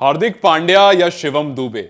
हार्दिक पांड्या या शिवम दुबे,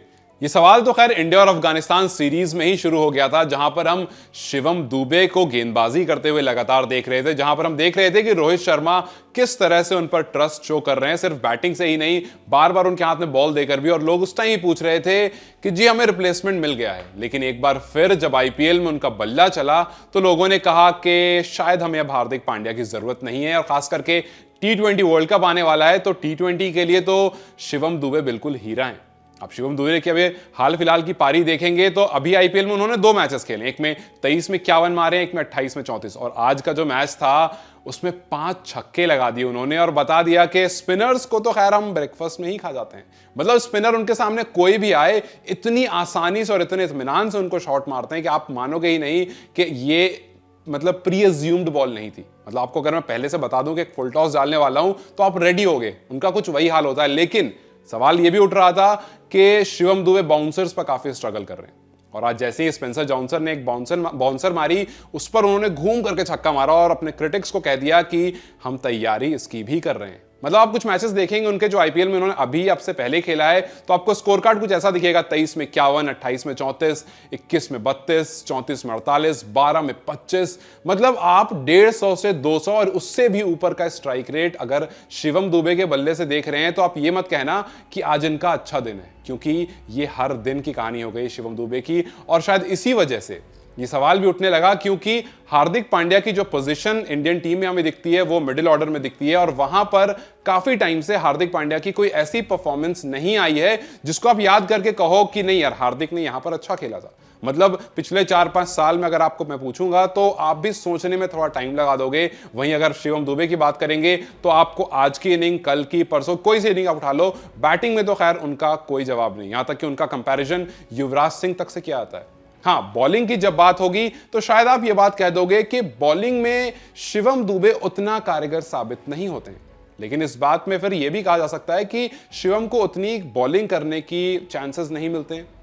ये सवाल तो खैर इंडिया और अफगानिस्तान सीरीज में ही शुरू हो गया था, जहां पर हम शिवम दुबे को गेंदबाजी करते हुए लगातार देख रहे थे, जहां पर हम देख रहे थे कि रोहित शर्मा किस तरह से उन पर ट्रस्ट शो कर रहे हैं, सिर्फ बैटिंग से ही नहीं, बार बार उनके हाथ में बॉल देकर भी। और लोग उस टाइम ही पूछ रहे थे कि जी हमें रिप्लेसमेंट मिल गया है। लेकिन एक बार फिर जब आईपीएल में उनका बल्ला चला तो लोगों ने कहा कि शायद हमें अब हार्दिक पांड्या की जरूरत नहीं है, और खास करके T20 वर्ल्ड कप आने वाला है तो T20 के लिए तो शिवम दुबे बिल्कुल हीरा हैं। अब शिवम दुबे की अभी हाल फिलहाल की पारी देखेंगे तो अभी आईपीएल में उन्होंने 2 मैचेस खेले, एक में 23 में 51 मारे, एक में 28 में 34, और आज का जो मैच था उसमें 5 छक्के लगा दिए उन्होंने और बता दिया कि स्पिनर्स को तो खैर हम ब्रेकफास्ट में ही खा जाते हैं। मतलब स्पिनर उनके सामने कोई भी आए इतनी आसानी से और इतने इत्मीनान से उनको शॉट मारते हैं कि आप मानोगे ही नहीं कि ये मतलब प्री अज्यूम्ड बॉल नहीं थी। मतलब आपको अगर मैं पहले से बता दूं कि एक फुल टॉस डालने वाला हूं तो आप रेडी हो गए, उनका कुछ वही हाल होता है। लेकिन सवाल यह भी उठ रहा था कि शिवम दुबे बाउंसर्स पर काफी स्ट्रगल कर रहे हैं, और आज जैसे ही स्पेंसर जॉनसन ने एक बाउंसर मारी, उस पर उन्होंने घूम करके छक्का मारा और अपने क्रिटिक्स को कह दिया कि हम तैयारी इसकी भी कर रहे हैं। मतलब आप कुछ मैचेस देखेंगे उनके जो आईपीएल में उन्होंने अभी आपसे पहले खेला है तो आपको स्कोर कार्ड कुछ ऐसा दिखेगा, 23 में 51, 28 में 34, 21 में 32, 34 में 48, 12 में 25। मतलब आप 150 से 200 और उससे भी ऊपर का स्ट्राइक रेट अगर शिवम दुबे के बल्ले से देख रहे हैं तो आप ये मत कहना कि आज इनका अच्छा दिन है, क्योंकि ये हर दिन की कहानी हो गई शिवम दुबे की। और शायद इसी वजह से ये सवाल भी उठने लगा, क्योंकि हार्दिक पांड्या की जो पोजीशन इंडियन टीम में हमें दिखती है वो मिडिल ऑर्डर में दिखती है, और वहां पर काफी टाइम से हार्दिक पांड्या की कोई ऐसी परफॉर्मेंस नहीं आई है जिसको आप याद करके कहो कि नहीं यार हार्दिक ने यहां पर अच्छा खेला था। मतलब पिछले 4-5 साल में अगर आपको मैं पूछूंगा तो आप भी सोचने में थोड़ा टाइम लगा दोगे। वहीं अगर शिवम दुबे की बात करेंगे तो आपको आज की इनिंग, कल की, परसों, कोई सी इनिंग आप उठा लो, बैटिंग में तो खैर उनका कोई जवाब नहीं। यहां तक कि उनका कंपैरिजन युवराज सिंह तक से किया जाता है। हाँ, बॉलिंग की जब बात होगी तो शायद आप ये बात कह दोगे कि बॉलिंग में शिवम दुबे उतना कारगर साबित नहीं होते हैं, लेकिन इस बात में फिर यह भी कहा जा सकता है कि शिवम को उतनी बॉलिंग करने की चांसेस नहीं मिलते हैं।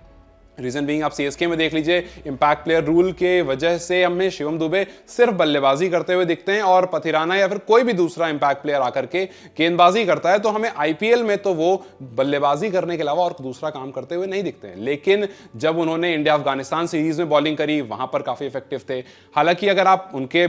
रीजन बीइंग आप सीएसके में देख लीजिए, इंपैक्ट प्लेयर रूल के वजह से हमें शिवम दुबे सिर्फ बल्लेबाजी करते हुए दिखते हैं, और पथिराना या फिर कोई भी दूसरा इंपैक्ट प्लेयर आकर के गेंदबाजी करता है तो हमें आईपीएल में तो वो बल्लेबाजी करने के अलावा और दूसरा काम करते हुए नहीं दिखते हैं। लेकिन जब उन्होंने इंडिया अफगानिस्तान सीरीज में बॉलिंग करी वहां पर काफी इफेक्टिव थे। हालांकि अगर आप उनके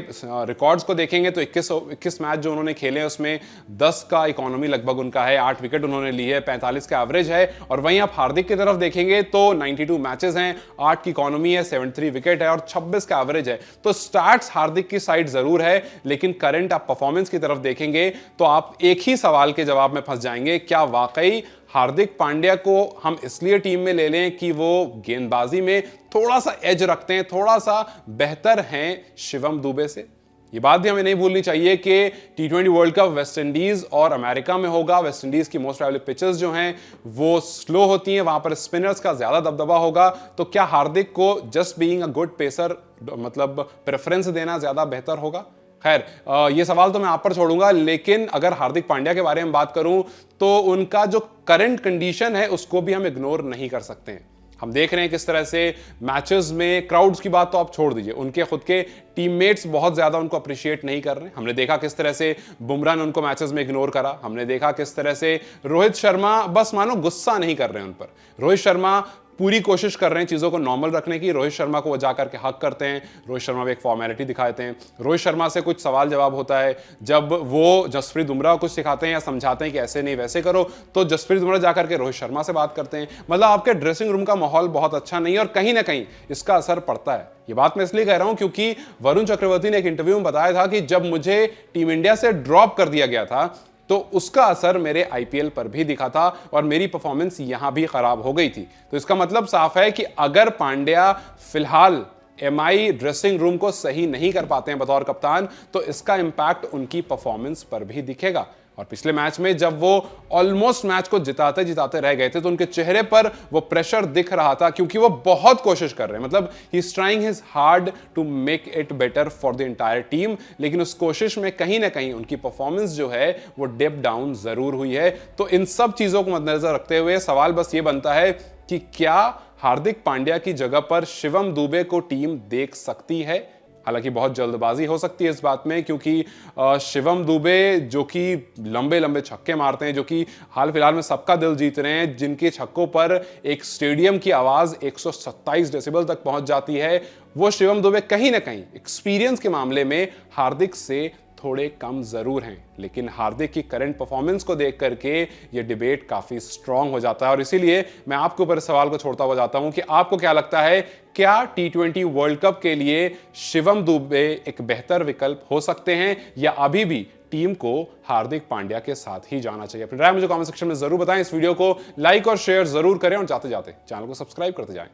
रिकॉर्ड्स को देखेंगे तो 21 मैच जो उन्होंने खेले उसमें 10 का इकोनॉमी लगभग उनका है, 8 विकेट उन्होंने ली है, 45 का एवरेज है। और वहीं आप हार्दिक की तरफ देखेंगे तो 92 मैचेस हैं, 8 की इकोनॉमी है, 73 विकेट है और 26 का एवरेज है। तो स्टार्ट्स हार्दिक की साइड जरूर है, लेकिन करंट आप परफॉर्मेंस की तरफ देखेंगे तो आप एक ही सवाल के जवाब में फंस जाएंगे, क्या वाकई हार्दिक पांड्या को हम इसलिए टीम में ले लें कि वो गेंदबाजी में थोड़ा सा एज रखते हैं, थोड़ा सा बेहतर हैं शिवम दुबे से? ये बात भी हमें नहीं भूलनी चाहिए कि T20 world cup West Indies और अमेरिका में होगा। वेस्ट इंडीज की मोस्ट ट्रैवलिंग पिचेस जो हैं वो स्लो होती हैं, वहां पर स्पिनर्स का ज्यादा दबदबा होगा। तो क्या हार्दिक को just being a good pacer मतलब प्रेफरेंस देना ज्यादा बेहतर होगा? खैर ये सवाल तो मैं आप पर छोड़ूंगा, लेकिन अगर हार्दिक पांड्या के बारे में बात करूं तो उनका जो करंट कंडीशन है उसको भी हम इग्नोर नहीं कर सकते हैं। हम देख रहे हैं किस तरह से मैचेस में क्राउड्स की बात तो आप छोड़ दीजिए, उनके खुद के टीममेट्स बहुत ज्यादा उनको अप्रिशिएट नहीं कर रहे हैं। हमने देखा किस तरह से बुमराह ने उनको मैचेस में इग्नोर करा, हमने देखा किस तरह से रोहित शर्मा बस मानो गुस्सा नहीं कर रहे हैं उन पर। रोहित शर्मा पूरी कोशिश कर रहे हैं चीजों को नॉर्मल रखने की, रोहित शर्मा को वो जाकर के हक करते हैं, रोहित शर्मा भी एक फॉर्मेलिटी दिखाते हैं, रोहित शर्मा से कुछ सवाल जवाब होता है, जब वो जसप्रीत बुमराह को कुछ सिखाते हैं या समझाते हैं कि ऐसे नहीं वैसे करो तो जसप्रीत बुमराह जाकर के रोहित शर्मा से बात करते हैं। मतलब आपके ड्रेसिंग रूम का माहौल बहुत अच्छा नहीं है और कहीं ना कहीं इसका असर पड़ता है। ये बात मैं इसलिए कह रहा हूं क्योंकि वरुण चक्रवर्ती ने एक इंटरव्यू में बताया था कि जब मुझे टीम इंडिया से ड्रॉप कर दिया गया था तो उसका असर मेरे आईपीएल पर भी दिखा था और मेरी परफॉर्मेंस यहां भी खराब हो गई थी। तो इसका मतलब साफ है कि अगर पांड्या फिलहाल एमआई ड्रेसिंग रूम को सही नहीं कर पाते हैं बतौर कप्तान तो इसका इंपैक्ट उनकी परफॉर्मेंस पर भी दिखेगा। और पिछले मैच में जब वो ऑलमोस्ट मैच को जिताते जिताते रह गए थे तो उनके चेहरे पर वो प्रेशर दिख रहा था, क्योंकि वो बहुत कोशिश कर रहे हैं। मतलब he is trying his hard to make it better for the entire team, लेकिन उस कोशिश में कहीं ना कहीं उनकी परफॉर्मेंस जो है वो डिप डाउन जरूर हुई है। तो इन सब चीजों को मद्देनजर रखते हुए सवाल बस ये बनता है कि क्या हार्दिक पांड्या की जगह पर शिवम दुबे को टीम देख सकती है? हालांकि बहुत जल्दबाजी हो सकती है इस बात में, क्योंकि शिवम दुबे जो कि लंबे लंबे छक्के मारते हैं, जो कि हाल फिलहाल में सबका दिल जीत रहे हैं, जिनके छक्कों पर एक स्टेडियम की आवाज 127 डेसिबल तक पहुंच जाती है, वो शिवम दुबे कहीं ना कहीं एक्सपीरियंस के मामले में हार्दिक से थोड़े कम जरूर हैं। लेकिन हार्दिक की करंट परफॉर्मेंस को देख करके ये डिबेट काफी स्ट्रांग हो जाता है, और इसीलिए मैं आपके ऊपर इस सवाल को छोड़ता हुआ जाता हूं कि आपको क्या लगता है, क्या T20 वर्ल्ड कप के लिए शिवम दुबे एक बेहतर विकल्प हो सकते हैं, या अभी भी टीम को हार्दिक पांड्या के साथ ही जाना चाहिए? अपनी राय मुझे कमेंट सेक्शन में जरूर बताएं। इस वीडियो को लाइक और शेयर जरूर करें, और जाते जाते चैनल को सब्सक्राइब करते जाएं।